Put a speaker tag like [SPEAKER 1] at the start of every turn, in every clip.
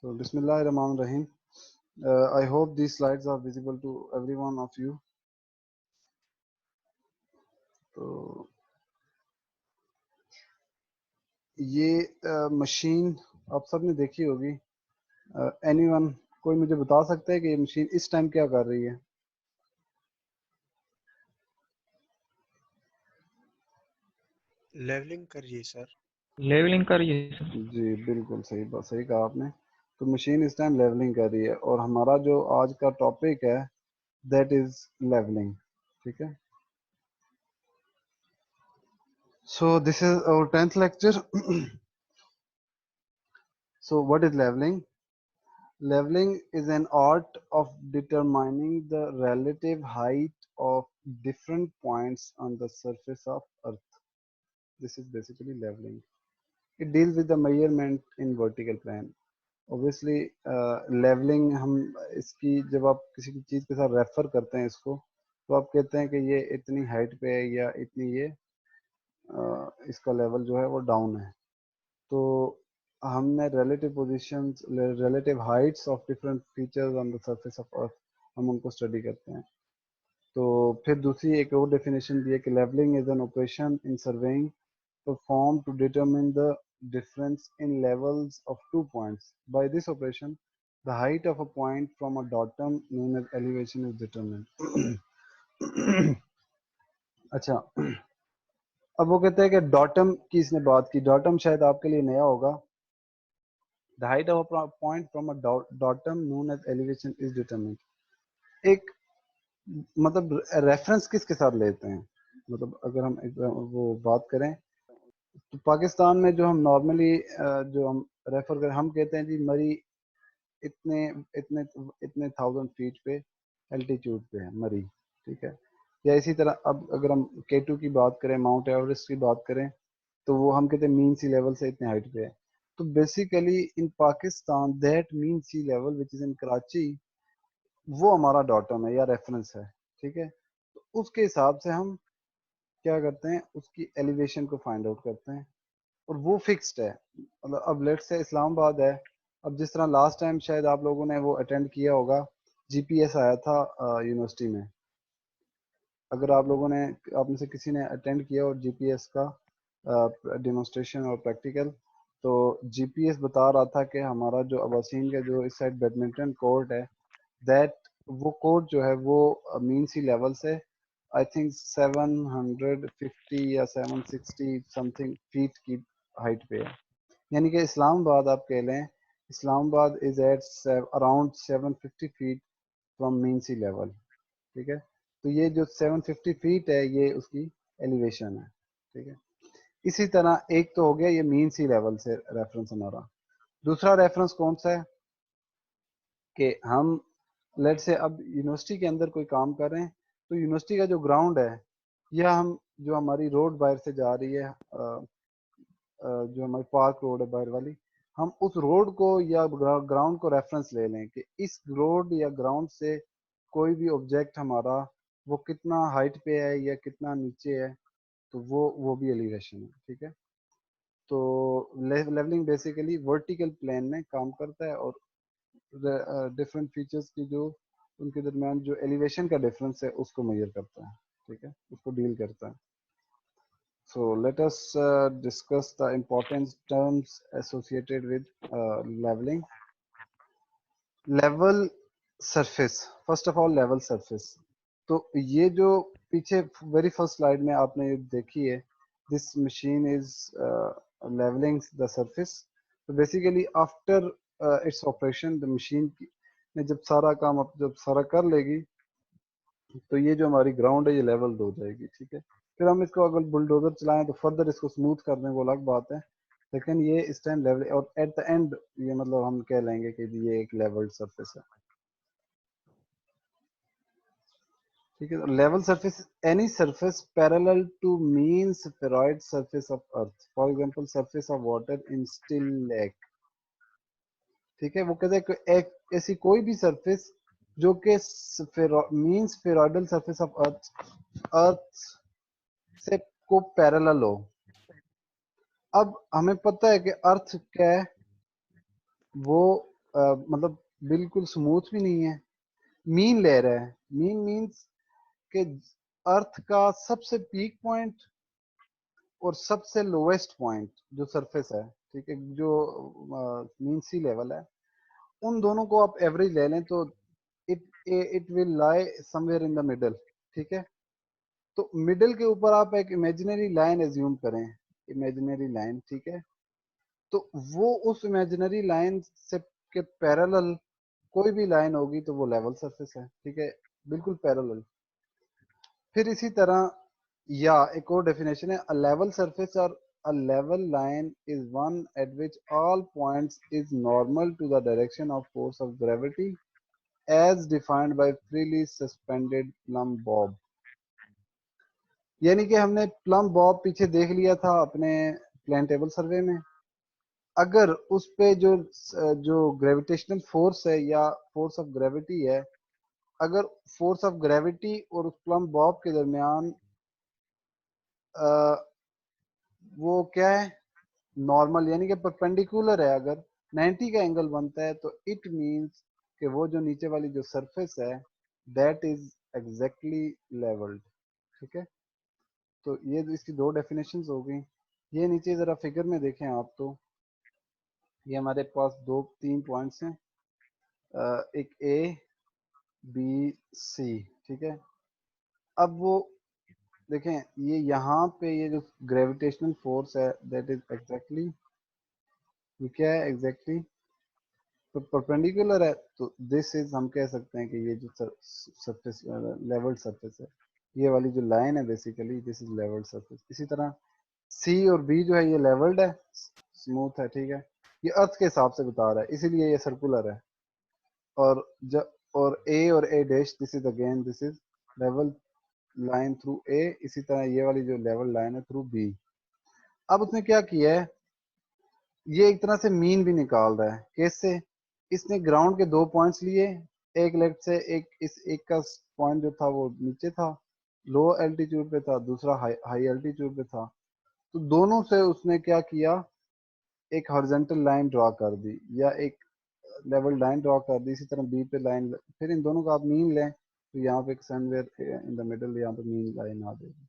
[SPEAKER 1] So, Bismillahirrahmanirrahim. I hope these slides are visible to every one of you. तो ये machine आप सब ने देखी होगी. एनीवन कोई मुझे बता सकता है कि ये मशीन इस टाइम क्या कर रही है?
[SPEAKER 2] लेवलिंग कर रही है सर.
[SPEAKER 3] लेवलिंग कर रही है सर.
[SPEAKER 1] जी बिल्कुल सही बात, सही कहा आपने. तो मशीन इस टाइम लेवलिंग कर रही है और हमारा जो आज का टॉपिक है दैट इज लेवलिंग. ठीक है. So this is our 10th lecture. So what is leveling? Leveling is an art of determining the relative height of different points on the surface of Earth. This is basically leveling. It deals with the measurement in vertical plane. Obviously, leveling हम इसकी जब आप किसी की चीज़ के साथ refer करते हैं इसको, तो आप कहते हैं कि ये इतनी हाइट पे है या इतनी ये इसका लेवल जो है वो डाउन है. तो हमने relative positions, relative heights of different features on the surface of earth हम उनको स्टडी करते हैं. तो फिर दूसरी एक और डेफिनेशन दी है कि leveling is an operation in surveying performed to determine the difference in levels of 2 points. By this operation, the height of a point from a datum known as elevation is determined. अच्छा, अब वो कहते हैं कि datum की इसने बात की. datum शायद आपके लिए नया होगा. The height of a point from a datum known as elevation is determined. एक मतलब रेफरेंस किसके साथ लेते हैं? मतलब अगर हम वो बात करें तो पाकिस्तान में जो हम नॉर्मली जो हम रेफर करें, हम कहते हैं जी मरी इतने इतने इतने 1000 फीट पे एल्टीट्यूड पे है मरी. ठीक है. या इसी तरह अब अगर हम K2 की बात करें, माउंट एवरेस्ट की बात करें, तो वो हम कहते हैं मीन सी लेवल से इतने हाइट पे है. तो basically in Pakistan that mean sea level which is in Karachi, वो हमारा डाटम है या रेफरेंस है. ठीक है. तो उसके हिसाब से हम क्या करते हैं, उसकी एलिवेशन को फाइंड आउट करते हैं और वो फिक्स्ड है. मतलब अब लेट से इस्लामाबाद है. अब जिस तरह लास्ट टाइम शायद आप लोगों ने वो अटेंड किया होगा, जीपीएस आया था यूनिवर्सिटी में. अगर आप लोगों ने, आप में से किसी ने अटेंड किया और जीपीएस का डेमोन्स्ट्रेशन और प्रैक्टिकल, तो जीपीएस बता रहा था कि हमारा जो अबासीन का जो इस साइड बैडमिंटन कोर्ट है, दैट वो कोर्ट जो है वो मीन सी लेवल से आई थिंक 750 या 760 समथिंग फीट की हाइट पे है. यानी कि इस्लामाबाद आप कह लें, Islamabad is at around 750 feet from mean sea level. ठीक है. तो ये जो 750 फीट है ये उसकी एलिवेशन है. ठीक है. इसी तरह एक तो हो गया ये मीन सी लेवल से रेफरेंस हमारा. दूसरा रेफरेंस कौन सा है कि हम लेट से अब यूनिवर्सिटी के अंदर कोई काम कर रहे हैं, तो यूनिवर्सिटी का जो ग्राउंड है, या हम जो हमारी रोड बाहर से जा रही है, जो हमारी पार्क रोड है बाहर वाली, हम उस रोड को या ग्राउंड को रेफरेंस ले लें कि इस रोड या ग्राउंड से कोई भी ऑब्जेक्ट हमारा वो कितना हाइट पे है या कितना नीचे है, तो वो भी एलिवेशन है. ठीक है. तो लेवलिंग बेसिकली वर्टिकल प्लेन में काम करता है और डिफरेंट फीचर्स की जो उनके दरमियान जो एलिवेशन का डिफरेंस है उसको मेजर करता है. ठीक है. उसको डील करता है. So let us discuss the important terms associated with leveling. Level surface. First of all, level surface. तो ये जो पीछे वेरी फर्स्ट स्लाइड में आपने ये देखी है, this machine is leveling the surface. तो basically after its operation, the machine ने जब सारा काम जब सारा कर लेगी, तो ये जो हमारी ग्राउंड है ये लेवल हो जाएगी. ठीक है. फिर हम इसको अगर बुलडोजर चलाएं तो फर्दर इसको स्मूथ कर दें, वो अलग बात है, लेकिन ये इस टाइम लेवल और एट द एंड ये मतलब हम कह लेंगे कि ये एक लेवल्ड सरफेस है. ठीक है. Level surface any surface parallel to mean spheroid surface of earth, for example surface of water in still lake. ठीक है. वो कहते हैं कि एक ऐसी कोई भी सरफेस जो कि मीन स्फेरॉइडल सरफेस ऑफ अर्थ से को पैरेलल हो. अब हमें पता है कि अर्थ क्या है, वो मतलब बिल्कुल स्मूथ भी नहीं है, मीन ले रहा है। मीन मीन्स कि अर्थ का सबसे पीक पॉइंट और सबसे लोवेस्ट पॉइंट जो सरफेस है, ठीक है, जो मीन सी लेवल है, उन दोनों को आप एवरेज ले लें तो it it will lie somewhere in the middle. ठीक है, तो मिडल के ऊपर आप एक इमेजिनरी लाइन एज्यूम करें, इमेजिनरी लाइन, ठीक है, तो वो उस इमेजिनरी लाइन से के पैरेलल कोई भी लाइन होगी तो वो लेवल सरफेस है। ठीक है, बिल्कुल पैरेलल। फिर इसी तरह या एक और डेफिनेशन है, अ लेवल सरफेस और a level line is one at which all points is normal to the direction of force of gravity as defined by freely suspended plumb bob. यानी कि हमने प्लम बॉब पीछे देख लिया था अपने प्लान टेबल सर्वे में। अगर उस पे जो ग्रेविटेशनल फोर्स है या फोर्स ऑफ ग्रेविटी है, अगर फोर्स ऑफ ग्रेविटी और उस प्लम बॉब के दरमियान वो क्या है, नॉर्मल यानी कि परपेंडिकुलर है, अगर 90 का एंगल बनता है तो इट मींस कि वो जो नीचे वाली जो सरफेस है दैट इज एग्जैक्टली लेवल्ड। ठीक है, तो ये इसकी दो डेफिनेशंस हो गई। ये नीचे जरा फिगर में देखें आप, तो ये हमारे पास दो तीन पॉइंट्स हैं, एक ए बी सी। ठीक है, अब वो देखें, ये यहाँ पे ये जो ग्रेविटेशनल फोर्स है दैट इज एग्जैक्टली, ये क्या है एग्जैक्टली, तो परपेंडिकुलर है, तो दिस इज, हम कह सकते हैं कि ये जो सरफेस लेवल्ड सरफेस है, ये वाली जो लाइन है basically this is levelled surface. इसी तरह सी और बी जो है ये लेवल्ड है, स्मूथ है। ठीक है, ये अर्थ के हिसाब से बता रहा है इसीलिए ये सर्कुलर है। और जब और ए और A dash this is again this is level line through A, इसी तरह ये वाली जो लेवल लाइन है थ्रू बी। अब उसने क्या किया है, ये एक तरह से मीन भी निकाल रहा है। कैसे, इसने ग्राउंड के दो पॉइंट्स लिए, एक लेफ्ट से, एक इस एक का पॉइंट जो था वो नीचे था, लो एल्टीट्यूड पे था, दूसरा हाई हाई एल्टीट्यूड पे था, तो दोनों से उसने क्या किया, एक हॉरिजॉन्टल लाइन ड्रॉ कर दी या एक लेवल लाइन ड्रॉ कर दी। इसी तरह बी पे लाइन, फिर इन दोनों का आप मीन लें तो यहाँ पे एक समवेयर इन द मिडल यहाँ पे मीन लाइन आ जाएगी।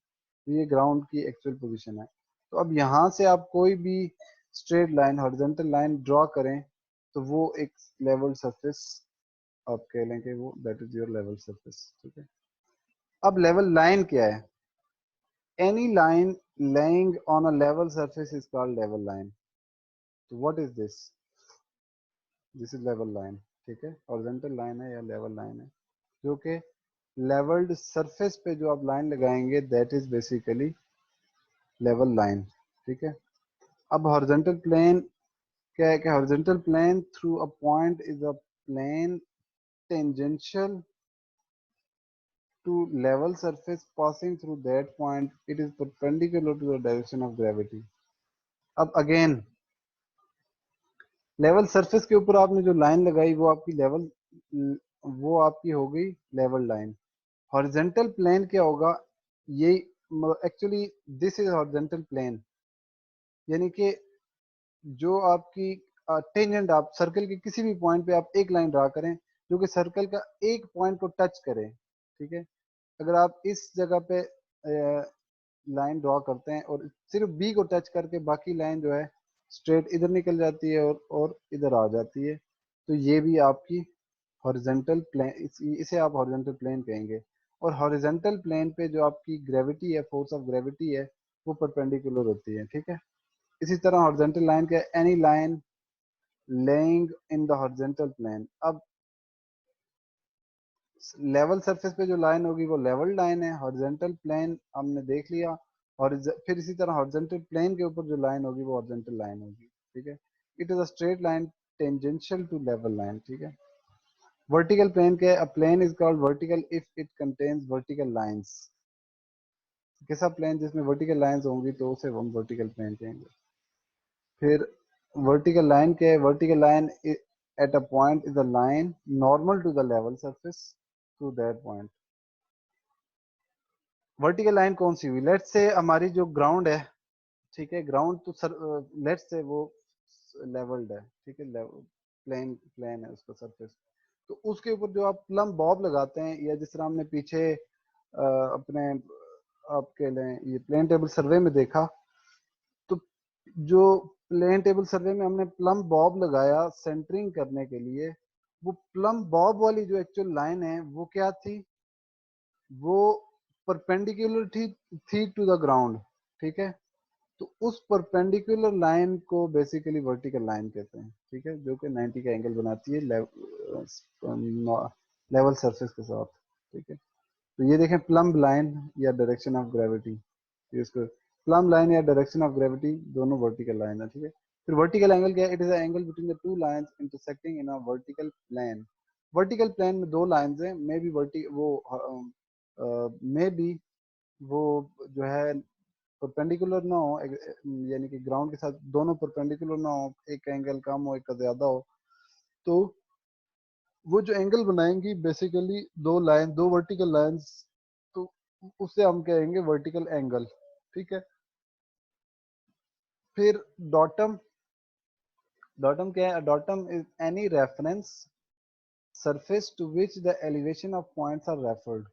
[SPEAKER 1] तो ये ग्राउंड की एक्चुअल पोजीशन है। तो अब यहाँ से आप कोई भी straight line horizontal line draw करें तो वो एक लेवल सरफेस आप कह लें कि वो that is your level surface. ठीक है, अब लेवल लाइन क्या है, any line laying on a level surface is called level line. So what is this? This is level line. ठीक है, हॉरिजॉन्टल लाइन है या लेवल लाइन है, जो कि लेवल्ड सरफेस पे जो आप लाइन लगाएंगे that is basically level line. ठीक है, अब हॉरिजॉन्टल प्लेन क्या है कि horizontal plane through a point is a plane tangential to level surface passing through that point, it is perpendicular to the direction of gravity. अब again level surface के ऊपर आपने जो लाइन लगाई वो आपकी लेवल, वो आपकी हो गई लेवल लाइन। हॉरिजेंटल प्लेन क्या होगा, ये actually this is horizontal plane, यानी कि जो आपकी टेंजेंट, आप सर्कल के किसी भी पॉइंट पे आप एक लाइन ड्रा करें जो कि सर्कल का एक पॉइंट को टच करे। ठीक है, अगर आप इस जगह पे लाइन ड्रॉ करते हैं और सिर्फ बी को टच करके बाकी लाइन जो है स्ट्रेट इधर निकल जाती है और इधर आ जाती है, तो ये भी आपकी हॉरिजेंटल प्लेन, इसे आप हॉरिजेंटल प्लेन कहेंगे। और हॉरिजेंटल प्लेन पे जो आपकी ग्रेविटी है, फोर्स ऑफ ग्रेविटी है, वो परपेंडिकुलर होती है। ठीक है, इसी तरह हॉरिजेंटल लाइन का any line lying in the horizontal plane. अब लेवल सरफेस पे जो लाइन होगी वो लेवल लाइन है, हॉरिजेंटल प्लेन हमने देख लिया। और फिर इसी तरह हॉरिजेंटल प्लेन के ऊपर जो लाइन होगी वो हॉरिजेंटल लाइन होगी। ठीक है, it is a straight line tangential to level line. ठीक है, वर्टिकल प्लेन के a plane is called vertical if it contains vertical lines. कैसा प्लेन जिसमें वर्टिकल लाइंस होंगी तो उसे हम वर्टिकल प्लेन कहेंगे। फिर वर्टिकल लाइन के, vertical line at a point is a line normal to the level surface to that point. Vertical line कौन सी हुई, लेट्स से हमारी जो ग्राउंड है, ठीक है, ग्राउंड तो लेट्स से वो लेवल्ड है। ठीक है, प्लेन प्लेन है उसका सरफेस, तो उसके ऊपर जो आप प्लम बॉब लगाते हैं, या जिस तरह हमने पीछे अपने आपके लिए ये प्लेन टेबल सर्वे में देखा, तो जो प्लेन टेबल सर्वे में हमने प्लम बॉब लगाया सेंटरिंग करने के लिए, वो प्लम बॉब वाली जो एक्चुअल लाइन है वो क्या थी, वो परपेंडिकुलर थी टू द ग्राउंड, ठीक है। तो उस परपेंडिकुलर लाइन को बेसिकली वर्टिकल लाइन कहते हैं, ठीक है, जो कि 90 का एंगल बनाती है लेवल सरफेस के साथ, ठीक है। तो ये देखें प्लम लाइन या डायरेक्शन ऑफ ग्रेविटी, इसको प्लम लाइन या डायरेक्शन ऑफ ग्रेविटी दोनों वर्टिकल लाइन है, ठीक है। फिर वर्टिकल एंगल क्या है, it is the angle between the two lines intersecting in a vertical plane. Vertical plane में दो लाइंस हैं, मे बी वर्टि वो मे बी वो जो है परपेंडिकुलर ना हो, यानी कि ग्राउंड के साथ दोनों परपेंडिकुलर ना हो, एक का एंगल कम हो एक का ज्यादा हो, तो वो जो एंगल बनाएंगी बेसिकली दो वर्टिकल लाइंस, तो उसे हम कहेंगे वर्टिकल एंगल, ठीक है। फिर डॉटम, डॉटम क्या है, datum is any reference surface to which the elevation of points are referred.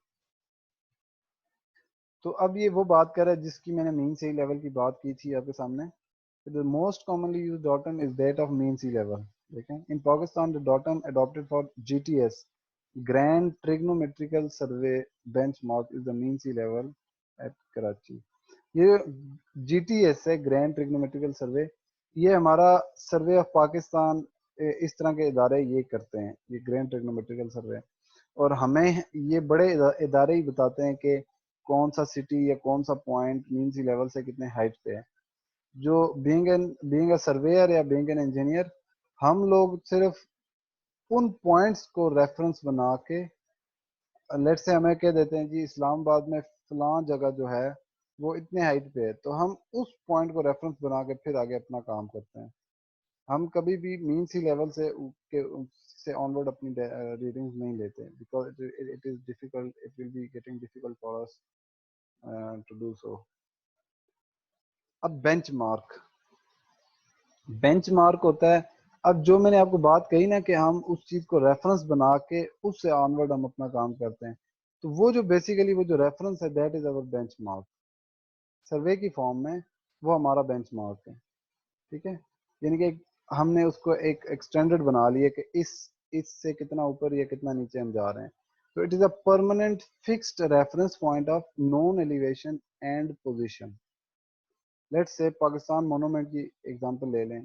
[SPEAKER 1] तो अब ये वो बात कर रहा है जिसकी मैंने मीन सी लेवल की बात की थी आपके सामने। The most commonly used datum is that of mean sea level. देखें, in Pakistan the datum adopted for GTS, Grand Trigonometrical Survey benchmark is the mean sea level at Karachi. ये GTS है, grand trigonometrical सर्वे, ये हमारा survey of Pakistan, इस तरह के इदारे ये करते हैं, ये ग्रैंड ट्रिग्नोमेट्रिकल सर्वे, और हमें ये बड़े इदारे ही बताते हैं कि कौन सा सिटी या कौन सा पॉइंट मीन सी लेवल से कितने हाइट पे है। जो बीइंग अ सर्वेयर या बीइंग एन इंजीनियर, हम लोग सिर्फ उन पॉइंट्स को रेफरेंस बना के, लेट से हमें कह देते हैं जी इस्लामाबाद में फलां जगह जो है वो इतने हाइट पे है, तो हम उस पॉइंट को रेफरेंस बना के फिर आगे अपना काम करते हैं। हम कभी भी मीन सी लेवल से ऑनवर्ड अपनी रीडिंग्स नहीं लेते, because it is difficult, it will be getting difficult for us to do so. अब बेंचमार्क, बेंचमार्क होता है, अब जो मैंने आपको बात कही ना कि हम उस चीज को रेफरेंस बना के उससे ऑनवर्ड हम अपना काम करते हैं, तो वो जो बेसिकली वो जो रेफरेंस है दैट इज अवर बेंचमार्क। सर्वे की फॉर्म में वो हमारा बेंचमार्क है, ठीक है। यानी कि हमने उसको एक एक्सटेंडेड बना लिया कि इससे कितना ऊपर या कितना नीचे हम जा रहे हैं। तो it is a permanent fixed reference point of known elevation and position. Let's say Pakistan monument की एग्जांपल ले लें,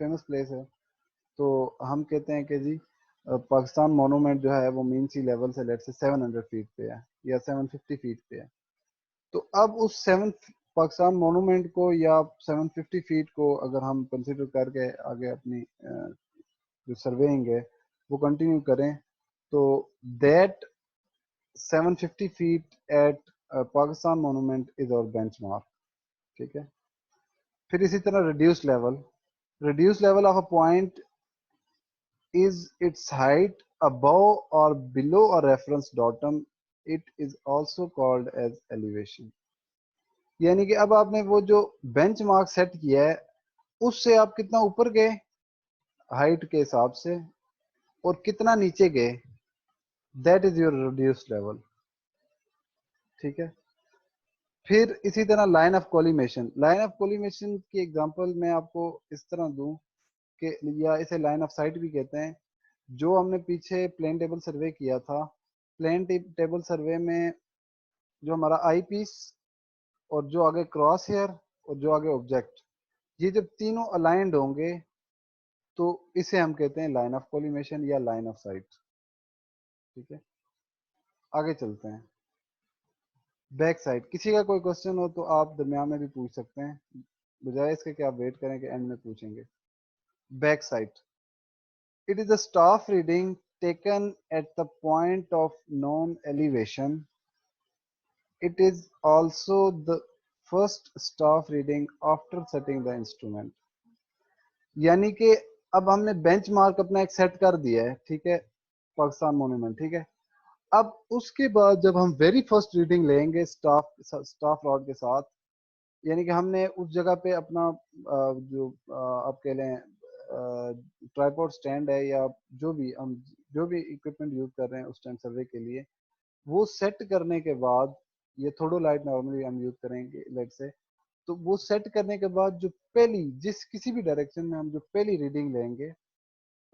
[SPEAKER 1] फेमस प्लेस है, तो हम कहते हैं कि जी पाकिस्तान मोनूमेंट जो है वो मीन सी लेवल से लेट से 700 फीट पे है या 750 फीट पे है। तो अब उस पाकिस्तान मोनूमेंट को या 750 फीट को अगर हम कंसिडर करके आगे अपनी जो सर्वेइंग है वो कंटिन्यू करें, तो that 750 feet at Pakistan monument is our benchmark, ठीक है। फिर इसी तरह reduce level of a point is its height above or below a reference datum. It is also called as elevation. यानी कि अब आपने वो जो बेंचमार्क सेट किया है उससे आप कितना ऊपर गए हाइट के हिसाब से और कितना नीचे गए, that is your reduced level, ठीक है। फिर इसी तरह line of collimation, line of collimation की एग्जांपल मैं आपको इस तरह दूं कि, या इसे लाइन ऑफ साइट भी कहते हैं। जो हमने पीछे प्लेन टेबल सर्वे किया था, प्लेन टेबल सर्वे में जो हमारा आई पीस और जो आगे क्रॉस हेयर और जो आगे ऑब्जेक्ट, ये जब तीनों अलाइंड होंगे तो इसे हम कहते हैं लाइन ऑफ कोलिमेशन या लाइन ऑफ साइट, ठीक है। आगे चलते हैं, बैक साइड। किसी का कोई क्वेश्चन हो तो आप दरमियान में भी पूछ सकते हैं, बजाय इसके कि आप वेट करें कि एंड में पूछेंगे। Back side, it is a staff reading taken at the point of known elevation. It is also the first staff reading after setting the instrument. यानी कि अब हमने बेंचमार्क अपना एक सेट कर दिया है, ठीक है, पाकिस्तान मोन्यूमेंट, ठीक है। अब उसके बाद जब हम वेरी फर्स्ट रीडिंग लेंगे स्टाफ रॉड के साथ, यानी कि हमने उस जगह पे अपना जो आप कह लें ट्राइपॉड स्टैंड है या जो भी हम जो भी इक्विपमेंट यूज कर रहे हैं उस टाइम सर्वे के लिए, वो सेट करने के बाद, ये थोड़ो-लाइट नॉर्मली हम यूज करेंगे लेट से, तो वो सेट करने के बाद जो पहली जिस किसी भी डायरेक्शन में हम जो पहली रीडिंग लेंगे,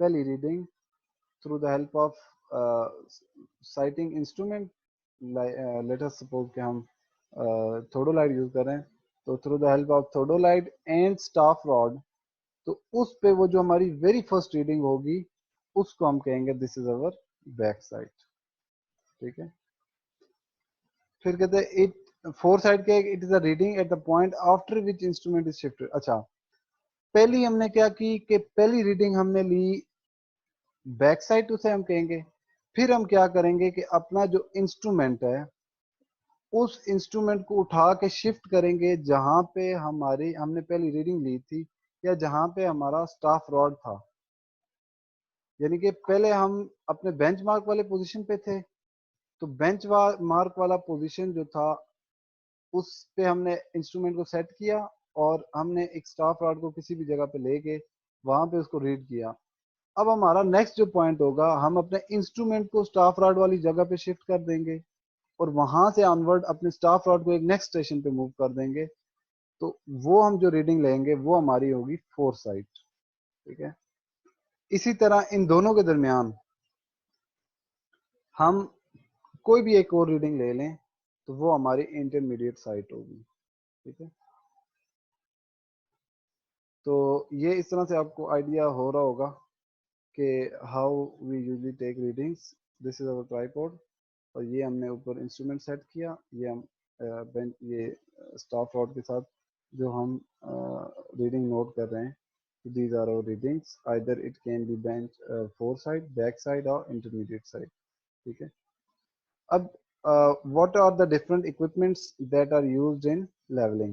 [SPEAKER 1] पहली reading through the help of sighting instrument, let us suppose कि हम थोड़ो-लाइट यूज कर रहे हैं, तो through the help of theodolite and staff rod, तो उस पे वो जो हमारी वेरी फर्स्ट रीडिंग होगी उसको हम कहेंगे this is our back side. ठीक है, फिर कहते हैं इट फोर साइड के it is a reading at the point after which instrument is shifted. अच्छा, पहली हमने क्या की कि पहली रीडिंग हमने ली बैक साइड, उसे हम कहेंगे। फिर हम क्या करेंगे कि अपना जो इंस्ट्रूमेंट है उस इंस्ट्रूमेंट को उठा के शिफ्ट करेंगे जहां पे हमारी हमने पहली रीडिंग ली थी या जहां पे हमारा स्टाफ रॉड था। यानी कि पहले हम अपने बेंच मार्क वाले पोजीशन पे थे, तो बेंच मार्क वाला पोजीशन जो था उस पे हमने इंस्ट्रूमेंट को सेट किया और हमने एक स्टाफ रॉड को किसी भी जगह पे लेके वहां पे उसको रीड किया। अब हमारा नेक्स्ट जो पॉइंट होगा, हम अपने इंस्ट्रूमेंट को स्टाफ रॉड वाली जगह पे शिफ्ट कर देंगे और वहां से ऑनवर्ड अपने स्टाफ रॉड को एक नेक्स्ट स्टेशन पे मूव कर देंगे। तो वो हम जो रीडिंग लेंगे वो हमारी होगी फोर साइड। ठीक है, इसी तरह इन दोनों के दरमियान हम कोई भी एक और रीडिंग ले लें तो वो हमारी इंटरमीडिएट साइट होगी। ठीक है, तो ये इस तरह से आपको आइडिया हो रहा होगा कि how we usually take readings. This is our tripod और ये हमने ऊपर इंस्ट्रूमेंट सेट किया, ये हम बेंच ये स्टाफ रॉड के साथ जो हम रीडिंग नोट कर रहे हैं, these are our readings, either it can be bench fore sight, back sight और इंटरमीडिएट साइड। ठीक है, अब what are the different equipments that are used in leveling?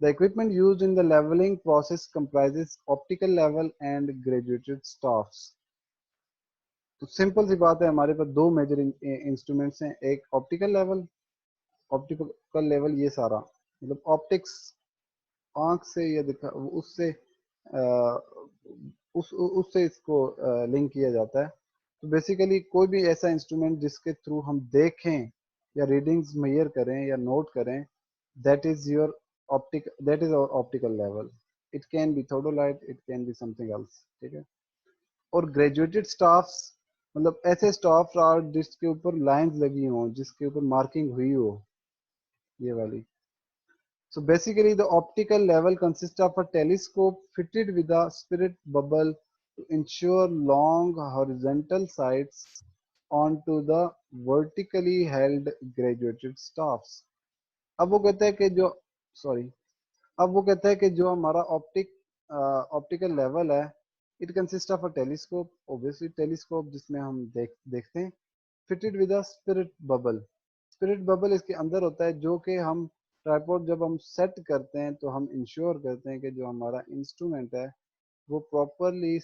[SPEAKER 1] The equipment used in the leveling process comprises optical level and graduated staffs. तो simple सी बात है, हमारे पास दो major instruments हैं, एक ऑप्टिकल लेवल ये सारा मतलब ऑप्टिक्स आंख से ये दिखा उससे उससे इसको लिंक किया जाता है। तो बेसिकली कोई भी ऐसा इंस्ट्रूमेंट जिसके थ्रू हम देखें या रीडिंग्स मेजर करें या नोट करें, that is your that is our optical level. It can be theodolite, it can be something else. ठीक है, और ग्रेजुएटेड स्टाफ्स मतलब ऐसे स्टाफ जिसके ऊपर लाइंस लगी हो, जिसके ऊपर मार्किंग हुई हो, ये वाली। So basically the optical level consists of a telescope fitted with a spirit bubble to ensure long horizontal sights onto the vertically held graduated staffs. अब वो कहता है कि जो सॉरी अब वो कहता है कि जो हमारा ऑप्टिकल लेवल है, it consist of a telescope, obviously telescope जिसमें हम देखते हैं, fitted with a spirit bubble. Spirit bubble इसके अंदर होता है, जो कि हम ट्राइपॉड जब हम सेट करते हैं तो हम इंश्योर करते हैं कि जो हमारा इंस्ट्रूमेंट है वो प्रॉपरली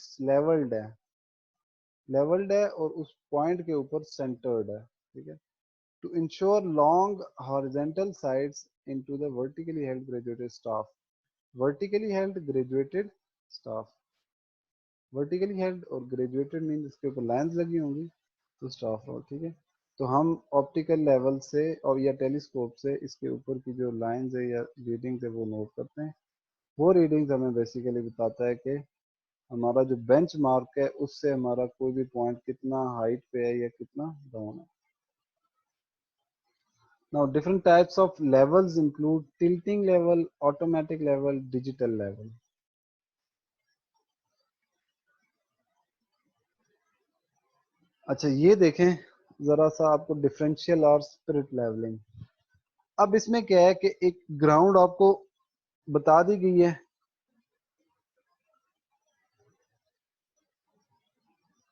[SPEAKER 1] लेवल्ड है और उस पॉइंट के ऊपर सेंटर्ड है। ठीक है, to ensure long horizontal sights into the vertically held graduated staff. Vertically held graduated staff, vertically held और graduated मीन इसके ऊपर लाइंस लगी होंगी तो स्टाफ रॉड। ठीक है, तो हम ऑप्टिकल लेवल से और या टेलीस्कोप से इसके ऊपर की जो लाइंस है या रीडिंग्स है वो नोट करते हैं। वो रीडिंग्स हमें बेसिकली बताता है कि हमारा जो बेंच मार्क है उससे हमारा कोई भी पॉइंट कितना हाइट पे है या कितना डाउन है। Now different types of levels include tilting level, automatic level, digital level. अच्छा, ये देखें जरा सा आपको डिफरेंशियल और स्पिरिट लेवलिंग। अब इसमें क्या है कि एक ग्राउंड आपको बता दी गई है,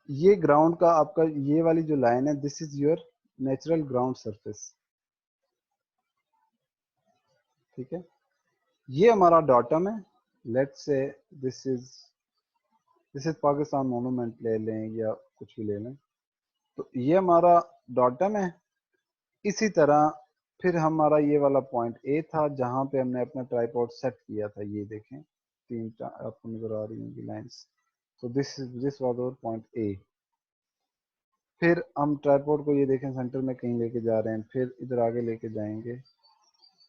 [SPEAKER 1] ये ग्राउंड का आपका ये वाली जो लाइन है, this is your natural ground surface. ठीक है, ये हमारा डॉटम है, let's say this is Pakistan monument ले लें या कुछ भी ले लें, तो ये हमारा डॉटम है। इसी तरह फिर हमारा ये वाला पॉइंट ए था जहां पे हमने अपना ट्राइपॉड सेट किया था, ये देखें तीन आपको नजर आ रही होंगी लाइंस। तो this was our point A. फिर हम ट्राइपॉड को ये देखें सेंटर में कहीं लेके जा रहे हैं, फिर इधर आगे लेके जाएंगे।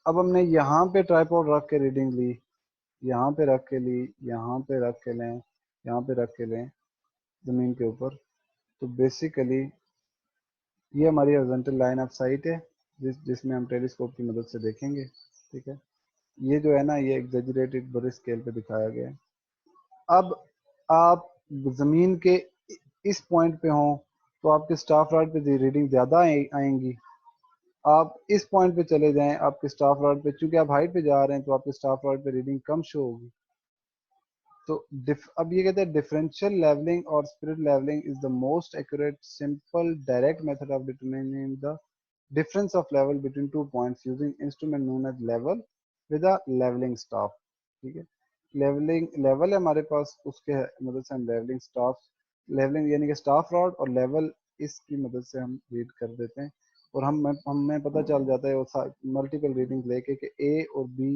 [SPEAKER 1] अब हमने यहाँ पे ट्राइपॉड रख के रीडिंग ली, यहाँ पे रख के ली, यहाँ पे रख के लें, यहाँ पे रख के लें ज़मीन के ऊपर। तो बेसिकली ये हमारी हॉरिजॉन्टल लाइन ऑफ साइट है जिसमें हम टेलीस्कोप की मदद से देखेंगे। ठीक है, ये जो है ना ये एग्जेजरेटेड बड़े स्केल पे दिखाया गया है। अब आप ज़मीन के इस पॉइंट पे हों तो आपके स्टाफ रॉड पे रीडिंग ज़्यादा आएंगी। आप इस पॉइंट पे चले जाएं, आपके स्टाफ रॉड पे, चूंकि आप हाइट पे जा रहे हैं तो आपके स्टाफ रॉड पे रीडिंग कम शो होगी। तो अब ये कहते हैं डिफरेंशियल लेवलिंग और spirit levelling is the most accurate simple direct method of determining the difference of level between 2 points using instrument known as level with a leveling staff। ठीक है, लेवल है हमारे पास, उसके मदद से हम लेवलिंग स्टाफ, लेवलिंग यानी कि स्टाफ रॉड और लेवल, इसकी मदद से हम रीड कर देते हैं और हमें पता चल जाता है वो मल्टीपल रीडिंग लेके कि ए और बी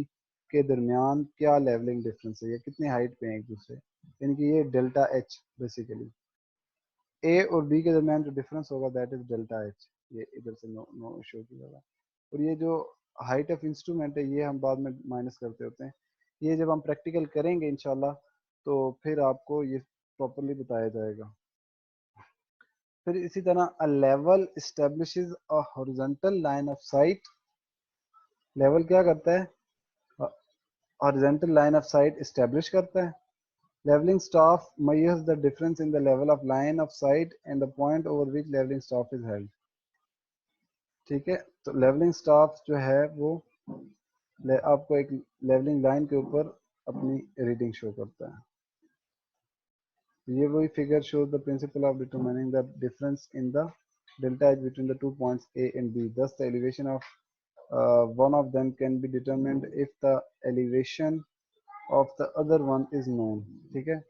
[SPEAKER 1] के दरमियान क्या लेवलिंग डिफरेंस है, ये कितनी हाइट पे हैं एक दूसरे, यानी कि ये डेल्टा एच। बेसिकली ए और बी के दरमियान जो डिफरेंस होगा दैट इज डेल्टा एच। ये इधर से नो शो किया। और ये जो हाइट ऑफ इंस्ट्रूमेंट है ये हम बाद में माइनस करते होते हैं, ये जब हम प्रैक्टिकल करेंगे इंशाल्लाह तो फिर आपको ये प्रॉपरली बताया जाएगा। फिर इसी तरह a level establishes a horizontal line of site. Level क्या करता है? Horizontal line of site establish करता है। Leveling staff measures the difference in the level of line of sight and the point over which leveling staff is held। ठीक है, तो levelling staff जो है वो आपको एक लेवलिंग लाइन के ऊपर अपनी रीडिंग शो करता है। ये वही figure shows the principle of determining the difference in the delta h between the 2 points A and B। Thus the elevation of one of them can be determined if the elevation of the other one is known। ठीक है,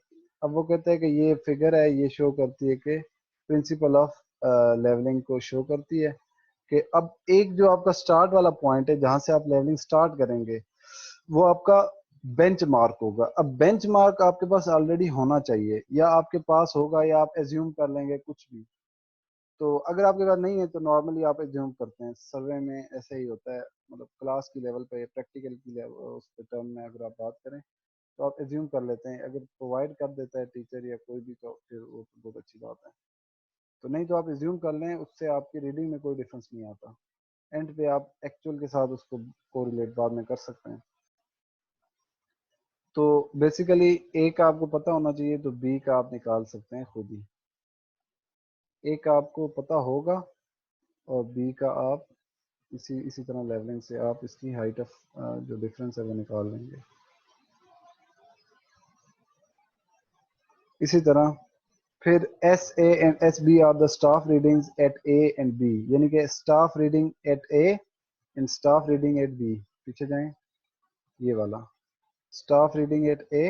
[SPEAKER 1] अब वो कहते हैं कि ये figure है, ये शो करती है कि प्रिंसिपल ऑफ लेवलिंग को शो करती है कि अब एक जो आपका स्टार्ट वाला पॉइंट है जहां से आप लेवलिंग स्टार्ट करेंगे वो आपका बेंच मार्क होगा। अब बेंच मार्क आपके पास ऑलरेडी होना चाहिए, या आपके पास होगा या आप एज्यूम कर लेंगे कुछ भी। तो अगर आपके पास नहीं है तो नॉर्मली आप एज्यूम करते हैं, सर्वे में ऐसे ही होता है, मतलब क्लास की लेवल पे, प्रैक्टिकल की लेवल उस टर्म में अगर आप बात करें तो आप एज्यूम कर लेते हैं। अगर प्रोवाइड कर देता है टीचर या कोई भी तो फिर वो तो बहुत अच्छी बात है, तो नहीं तो आप एज्यूम कर लें, उससे आपकी रीडिंग में कोई डिफरेंस नहीं आता। एंड पे आप एक्चुअल के साथ उसको कोरिलेट बाद में कर सकते हैं। तो बेसिकली ए का आपको पता होना चाहिए तो बी का आप निकाल सकते हैं खुद ही। ए का आपको पता होगा और बी का आप इसी तरह लेवलिंग से आप इसकी हाइट ऑफ जो डिफरेंस है वो निकाल लेंगे। इसी तरह फिर S A and S B are the staff readings at A and B, यानी कि staff reading at A and staff reading at B. पीछे जाएं, ये वाला स्टाफ रीडिंग एट ए।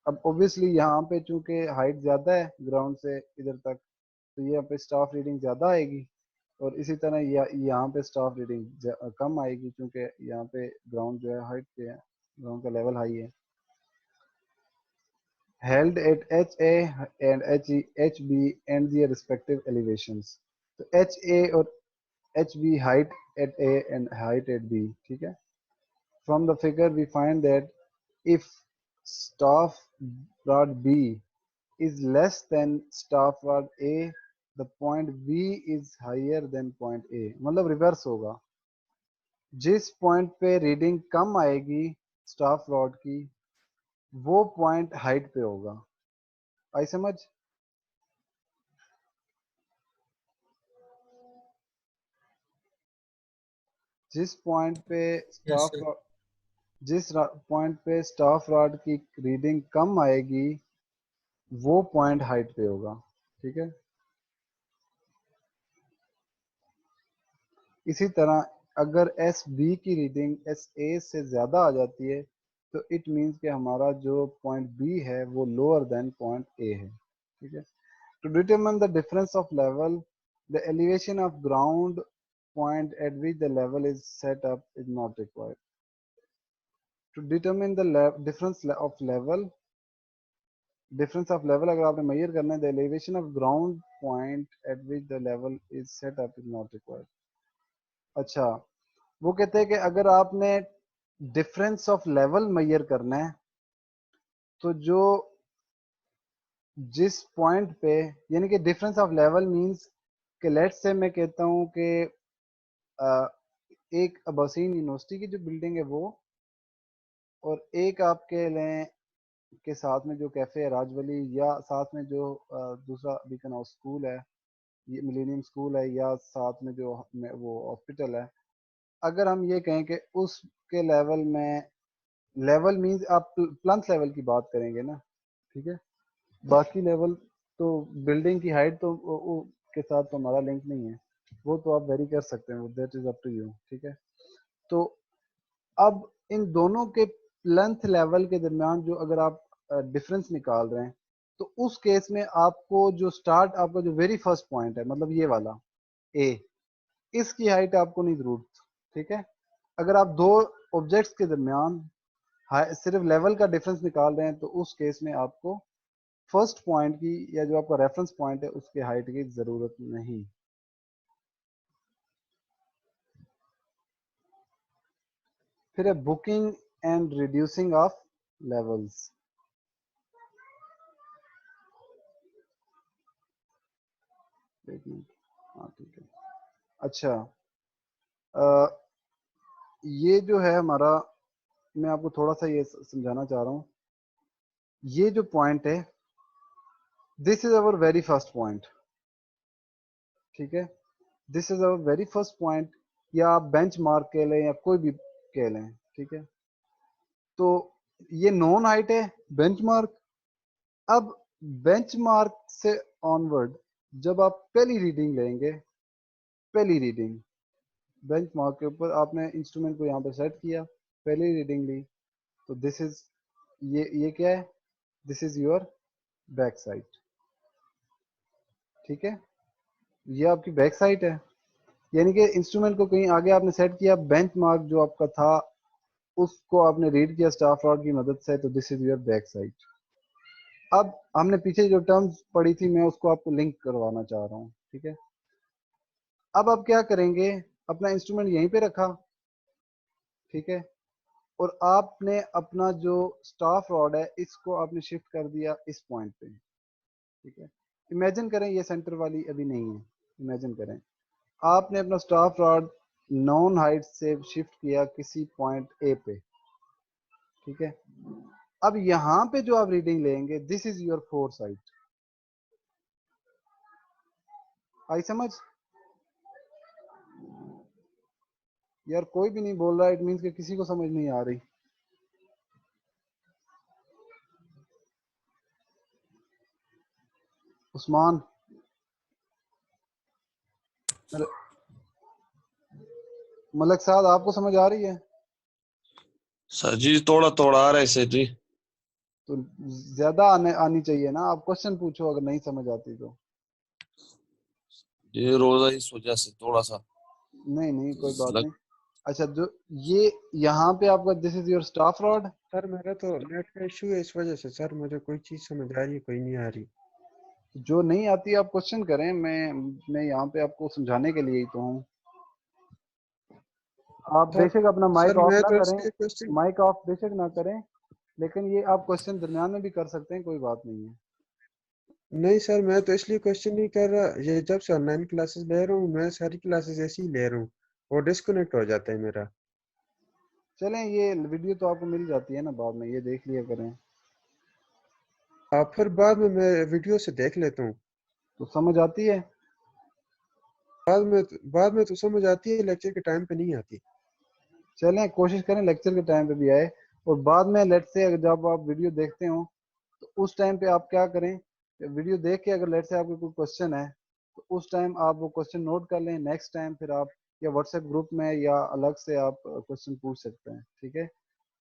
[SPEAKER 1] अब ऑब्वियसली यहाँ पे चूंकि हाइट ज़्यादा है ग्राउंड से इधर तक तो यहाँ पे स्टाफ रीडिंग ज़्यादा आएगी, और इसी तरह यहाँ पे स्टाफ रीडिंग कम आएगी क्योंकि यहाँ पे ग्राउंड जो है हाइट पे है, ग्राउंड का लेवल हाई है। held at HA and HB and their respective elevations। तो HA और HB height at A and height at B। ठीक है, from the figure we find that if staff rod B is less than staff rod A, the point B is higher than point A। मतलब reverse होगा, जिस point पे reading कम आएगी staff rod की वो point height पे होगा। आई समझ? जिस पॉइंट पे
[SPEAKER 3] यस
[SPEAKER 1] स्टाफ
[SPEAKER 3] सर।
[SPEAKER 1] जिस पॉइंट पे स्टाफ रॉड की रीडिंग कम आएगी वो पॉइंट हाइट पे होगा। ठीक है, इसी तरह अगर एस बी की रीडिंग एस ए से ज़्यादा आ जाती है तो इट मीन्स कि हमारा जो पॉइंट बी है वो लोअर देन पॉइंट ए है। ठीक है, to determine the difference of level the elevation of ground point at which the level is set up is not required. To determine the difference of level अगर आपने measure करना है, the elevation of ground point at which the level is set up is not required. अच्छा, वो कहते हैं कि अगर आपने डिफरेंस ऑफ लेवल मेजर करना है तो जो जिस पॉइंट पे, यानी कि डिफरेंस ऑफ लेवल मींस कि लेट्स से मैं कहता हूं कि एक अब्बासीन यूनिवर्सिटी की जो बिल्डिंग है वो, और एक आपके लें के साथ में जो कैफे है राजवली, या साथ में जो दूसरा बीकन हाउस स्कूल है, ये मिलेनियम स्कूल है, या साथ में जो वो हॉस्पिटल है, अगर हम ये कहें कि उसके लेवल में, लेवल मींस आप प्लंथ लेवल की बात करेंगे ना, ठीक है, बाकी लेवल तो बिल्डिंग की हाइट तो के साथ तो हमारा लिंक नहीं है, वो तो आप वेरी कर सकते हैं, that is up to you, ठीक है। तो अब इन दोनों के लेंथ लेवल के दरमियान जो अगर आप डिफरेंस निकाल रहे हैं, तो उस केस में आपको जो स्टार्ट, आपका जो वेरी फर्स्ट पॉइंट है, मतलब ये वाला ए, इसकी हाइट आपको नहीं जरूरत, ठीक है। अगर आप दो ऑब्जेक्ट्स के दरमियान सिर्फ लेवल का डिफरेंस निकाल रहे हैं, तो उस केस में आपको फर्स्ट पॉइंट की, या जो आपका रेफरेंस पॉइंट है, उसके हाइट की जरूरत नहीं। फिर है booking and reducing of levels. एक मिनट, हाँ ठीक है। अच्छा, ये जो है हमारा, मैं आपको थोड़ा सा ये समझाना चाह रहा हूँ, ये जो पॉइंट है, this is our very first point, ठीक है, this is our very first point, या आप बेंच मार्क कह लें या कोई भी कह लें, ठीक है। तो ये नॉन हाइट है बेंचमार्क। अब बेंचमार्क से ऑनवर्ड जब आप पहली रीडिंग लेंगे, पहली रीडिंग बेंचमार्क के ऊपर आपने इंस्ट्रूमेंट को यहाँ पे सेट किया, पहली रीडिंग ली, तो दिस इज, ये क्या है, this is your back side, ठीक है, ये आपकी बैक साइड है। यानी कि इंस्ट्रूमेंट को कहीं आगे आपने सेट किया, बेंचमार्क जो आपका था उसको आपने रीड किया स्टाफ रॉड की मदद से, तो this is your back side. अब हमने पीछे जो टर्म्स पढ़ी थी, मैं उसको आपको लिंक करवाना चाह रहा हूँ, ठीक है। अब आप क्या करेंगे, अपना इंस्ट्रूमेंट यहीं पे रखा, ठीक है, और आपने अपना जो स्टाफ रॉड है इसको आपने शिफ्ट कर दिया इस पॉइंट पे, ठीक है। इमेजिन करें ये सेंटर वाली अभी नहीं है, इमेजिन करें आपने अपना स्टाफ रॉड नॉन हाइट से शिफ्ट किया किसी पॉइंट ए पे, ठीक है। अब यहाँ पे जो आप रीडिंग लेंगे, this is your foresight. आई समझ? यार कोई भी नहीं बोल रहा, इट मीन्स कि किसी को समझ नहीं आ रही। उस्मान, मलक साहब, आपको समझ आ रही है?
[SPEAKER 2] सर जी थोड़ा थोड़ा आ रहा है सर जी।
[SPEAKER 1] तो ज्यादा आनी चाहिए ना, आप क्वेश्चन पूछो अगर नहीं समझ आती तो।
[SPEAKER 2] ये रोजा इस वजह से थोड़ा सा
[SPEAKER 1] नहीं नहीं कोई बात
[SPEAKER 2] लग।
[SPEAKER 1] नहीं। अच्छा, जो ये यहाँ पे आपका this is your staff rod.
[SPEAKER 4] Sir मेरा तो नेट का इशू है, इस वजह से सर मुझे कोई चीज समझ आ रही है, कोई नहीं आ रही।
[SPEAKER 1] जो नहीं आती आप क्वेश्चन करें, मैं यहाँ पे आपको समझाने के लिए ही तो हूँ। आप
[SPEAKER 4] सर
[SPEAKER 1] बेशक अपना माइक
[SPEAKER 4] सर
[SPEAKER 1] ऑफ
[SPEAKER 4] मैं
[SPEAKER 1] ना
[SPEAKER 4] तो
[SPEAKER 1] करें,
[SPEAKER 4] इसलिए क्वेश्चन
[SPEAKER 1] माइक ऑफ बेशक ना करें, लेकिन ये आप क्वेश्चन दरमियान में भी कर सकते हैं, कोई बात नहीं है।
[SPEAKER 4] नहीं सर, मैं तो इसलिए क्वेश्चन नहीं कर रहा, ये जब से ऑनलाइन क्लासेस ले रहा हूँ मैं, सारी क्लासेस ऐसे ही ले रहा हूँ और डिस्कनेक्ट हो जाता है मेरा।
[SPEAKER 1] चलें, ये वीडियो तो आपको मिल जाती है ना बाद में, ये देख लिया करें,
[SPEAKER 4] आप फिर बाद में मैं वीडियो से देख लेता हूँ।
[SPEAKER 1] तो समझ आती है।
[SPEAKER 4] बाद में तो समझ आती है, लेक्चर के टाइम पे नहीं आती।
[SPEAKER 1] चलें, कोशिश करें लेक्चर के टाइम पे भी आए, और बाद में लेट से अगर जब आप वीडियो देखते हो तो उस टाइम पे आप क्या करें, वीडियो देख के अगर लेट से आपको कोई क्वेश्चन है तो उस टाइम आप वो क्वेश्चन नोट कर लें, नेक्स्ट टाइम फिर आप या व्हाट्सएप ग्रुप में या अलग से आप क्वेश्चन पूछ सकते हैं, ठीक है।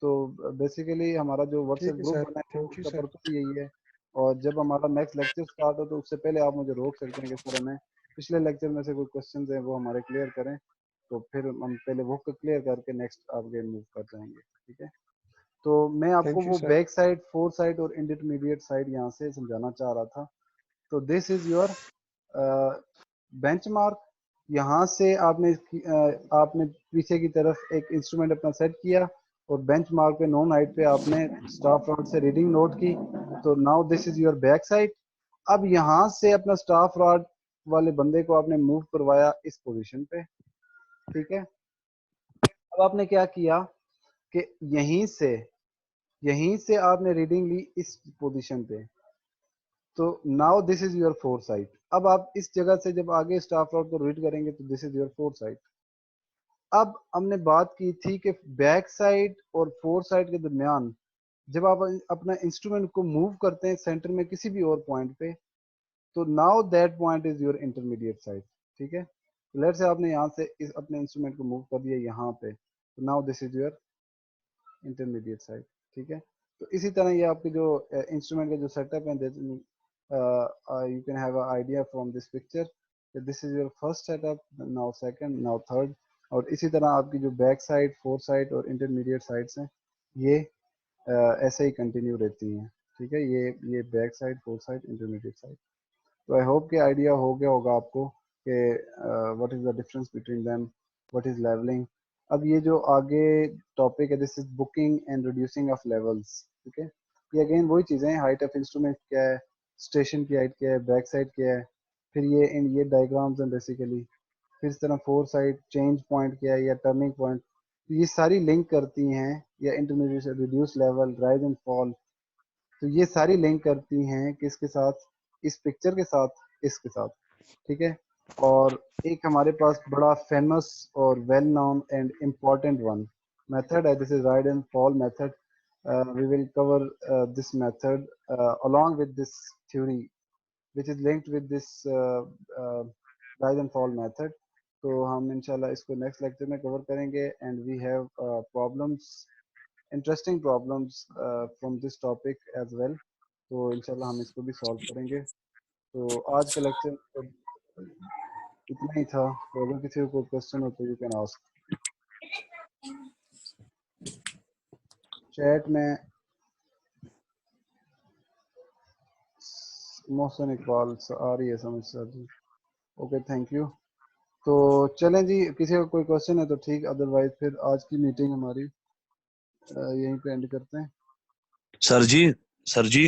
[SPEAKER 1] तो बेसिकली हमारा जो व्हाट्सएप
[SPEAKER 4] ठीक है
[SPEAKER 1] ग्रुप
[SPEAKER 4] सर,
[SPEAKER 1] बना है
[SPEAKER 4] थैंक यू
[SPEAKER 1] उसका
[SPEAKER 4] सर।
[SPEAKER 1] पर्पस यही है। और जब हमारा नेक्स्ट लेक्चर स्टार्ट हो तो उससे पहले आप मुझे रोक सकते हैं कि सर हमें पिछले लेक्चर में से कोई क्वेश्चन है वो हमारे क्लियर करें, तो फिर हम पहले वो क्लियर करके नेक्स्ट आगे मूव कर जाएंगे, ठीक है। तो मैं आपको
[SPEAKER 4] थैंक यू
[SPEAKER 1] वो
[SPEAKER 4] sir.
[SPEAKER 1] Back side, four side और इंटरमीडिएट साइड यहाँ से समझाना चाह रहा था। तो दिस इज योर बेंचमार्क। यहाँ से आपने पीछे की तरफ एक इंस्ट्रूमेंट अपना सेट किया और बेंचमार्क पे नॉन हाइट पे आपने स्टाफ रॉड से रीडिंग नोट की। तो now this is your back side. अब यहाँ से अपना स्टाफ रॉड वाले बंदे को आपने मूव करवाया इस पोजीशन पे, ठीक है। अब आपने क्या किया कि यहीं से आपने रीडिंग ली इस पोजीशन पे। तो now this is your four side. अब आप इस जगह से जब आगे स्टाफ रॉड को रीड करेंगे तो this is your four side. अब हमने बात की थी कि बैक साइड और फोर साइड के दरमियान जब आप अपना इंस्ट्रूमेंट को मूव करते हैं सेंटर में किसी भी और पॉइंट पे, तो now that point is your intermediate sight, ठीक है। लेट्स से आपने यहाँ से इस अपने इंस्ट्रूमेंट को मूव कर दिया यहाँ पे, तो now this is your intermediate sight, ठीक है। तो इसी तरह ये आपके जो इंस्ट्रूमेंट का जो सेटअप है, you can have a idea from this picture. This is your first setup, now second, now third. और इसी तरह आपकी जो बैक साइड, फोर साइड और इंटरमीडिएट साइड्स हैं ये ऐसे ही कंटिन्यू रहती हैं, ठीक है। ये back side, four side, intermediate side. तो आई होप कि आइडिया हो गया होगा आपको कि what is the difference between them, what is levelling. अब ये जो आगे टॉपिक है, this is booking and reducing of levels, ठीक है। ये अगेन वही चीज़ें हैं, हाइट ऑफ इंस्ट्रूमेंट क्या है, स्टेशन की हाइट क्या है, बैक साइड क्या है, फिर ये डायग्राम्स हैं बेसिकली, फिर इस तरह फोर साइड चेंज पॉइंट क्या है या टर्निंग पॉइंट, तो ये सारी लिंक करती हैं, या intermediate reduce level, rise and fall. तो ये सारी लिंक करती हैं किसके साथ, इस पिक्चर के साथ, इसके साथ, ठीक है। और एक हमारे पास बड़ा फेमस और well known and important one method है, this is rise and fall method. we will cover this method along with this theory which is linked with this rise and fall method। तो हम इंशाल्लाह इसको next lecture में cover करेंगे। And we have problems, interesting problems from this topic as well. तो इंशाल्लाह हम इसको भी सॉल्व करेंगे। तो आज का लेक्चर इतना ही था। तो अगर किसी को कोई क्वेश्चन हो तो यू कैन आस्क चैट में। मोहसिन इकबाल आ रही है समझ सर जी, ओके थैंक यू। तो चलें जी, किसी का कोई क्वेश्चन है तो ठीक, अदरवाइज फिर आज की मीटिंग हमारी यहीं पे एंड करते हैं।
[SPEAKER 2] सर जी, सर जी